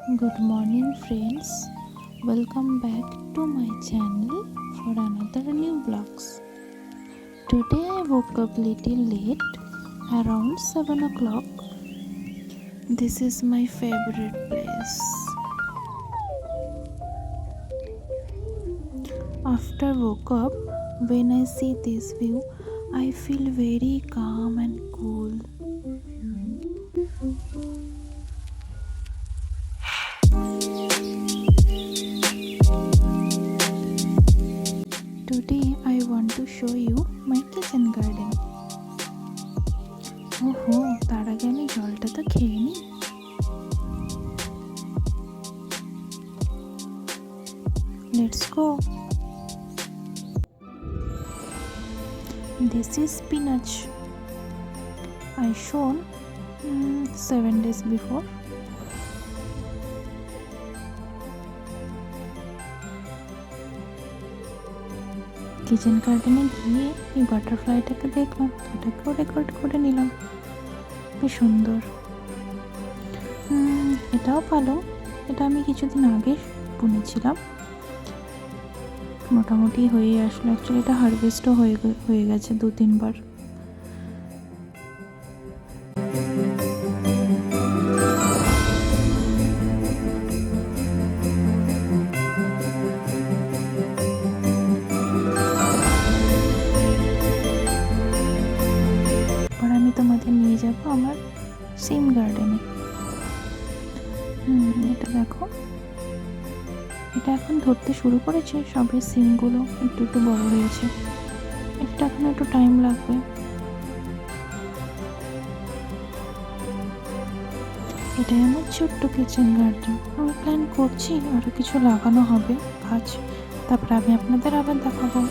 Good morning, friends. Welcome back to my channel for another new vlogs. Today I woke up little late, around 7 o'clock. This is my favorite place. After woke up, when I see this view, I feel very calm and cool. Today I want to show you my kitchen garden. ওহো, তার আগে আমি জলটা তো খেয়ে নিই। Let's go. This is spinach. I shown 7 days before. Kitchen গার্ডেনে গিয়ে এই বাটারফ্লাইটাকে দেখলাম, এটাকেও রেকর্ড করে নিলাম। বেশ সুন্দর। এটাও ভালো। এটা আমি কিছুদিন আগে বুনেছিলাম, মোটামুটি হয়ে আসলো। অ্যাকচুয়ালি এটা হারভেস্টও হয়ে গেছে 2-3 বার। আমি তোমাদের নিয়ে যাব আমার সিম গার্ডেনে। এটা দেখো, এটা এখন ধরতে শুরু করেছে, সবে সিমগুলো একটু একটু বড় হয়েছে। এটা এখন একটু টাইম লাগবে। এটাই আমার ছোট্ট কিচেন গার্ডেন। আমি প্ল্যান করছি আরও কিছু লাগানো হবে গাছ, তারপরে আমি আপনাদের আবার দেখাবো।